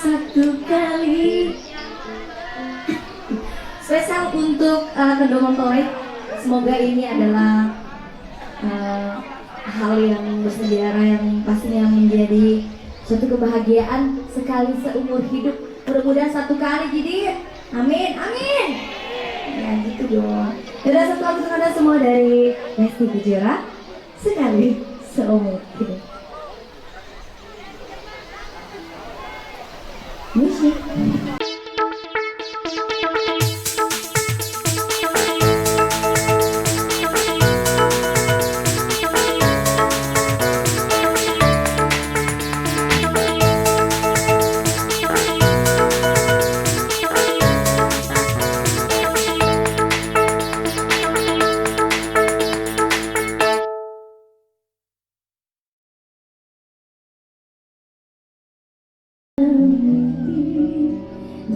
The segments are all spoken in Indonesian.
satu kali. Spesial untuk kedua mempelai. Semoga ini adalah hal yang bersejarah yang pastinya menjadi suatu kebahagiaan sekali seumur hidup. Mudah-mudahan satu kali jadi amin amin. Ya gitu dong. Kita satu lagu untuk Anda semua dari Lesti Kejora, sekali seumur hidup. Musik.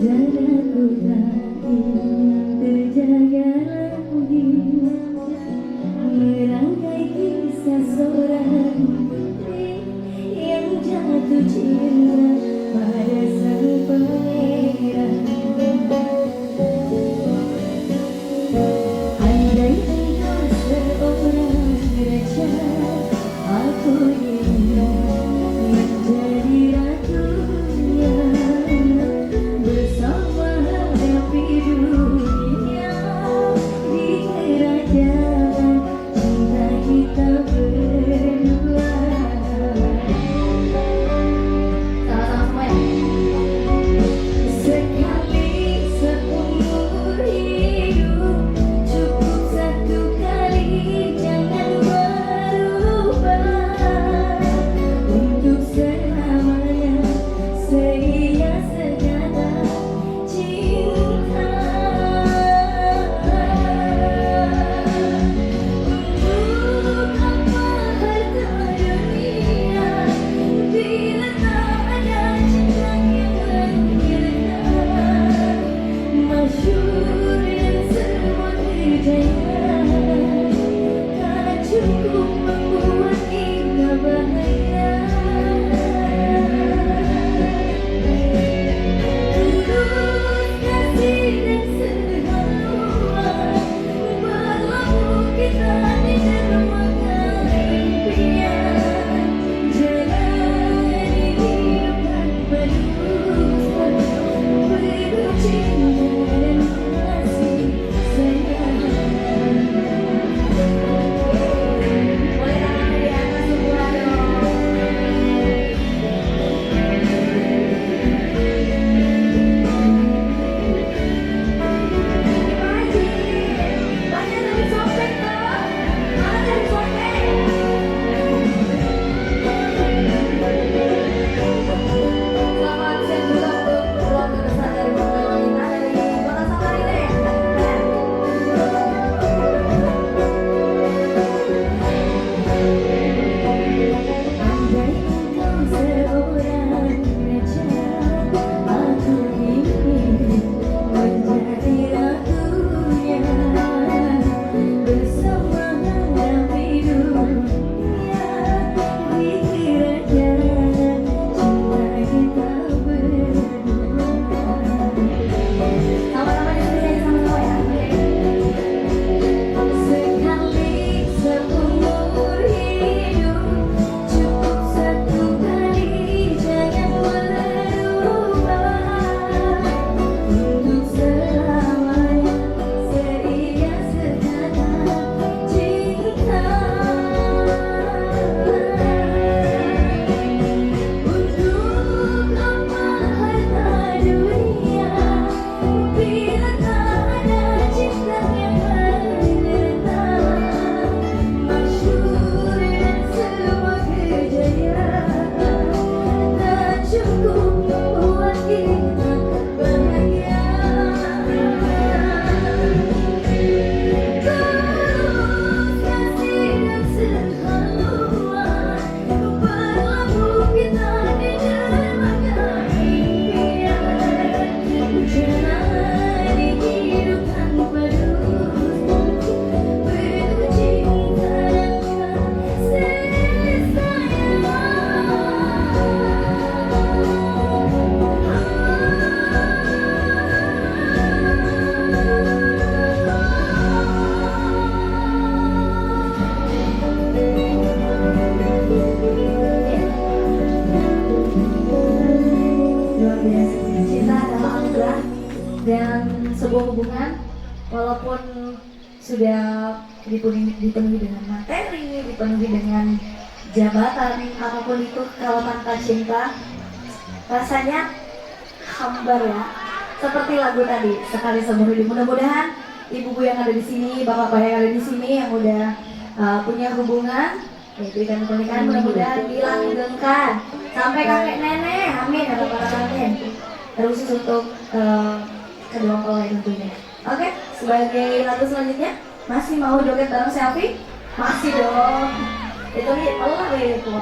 Jaga terjaga lagi merangkai kisah seorang putri yang jatuh cinta pada sang pangeran. Andai engkau seorang raja, aku ingin menjadi ratunya. Bersama hadapi dunia. biasa. Cinta adalah anugerah dan sebuah hubungan walaupun sudah dipenuhi dengan materi, dipenuhi dengan jabatan, apapun itu, kalau tanpa cinta rasanya hambar ya. Seperti lagu tadi, sekali seumur hidup. Mudah-mudahan ibu-ibu yang ada di sini, bapak-bapak yang ada di sini yang udah punya hubungan, diberikan pernikahan, mudah-mudahan dilanggengkan sampai kakek nenek. Amin ya rabbal alamin. Terus untuk kedua mempelai tentunya. Oke, sebagai lagu selanjutnya masih mau joget bareng selfie? Masih dong. Itu nih Allah itu.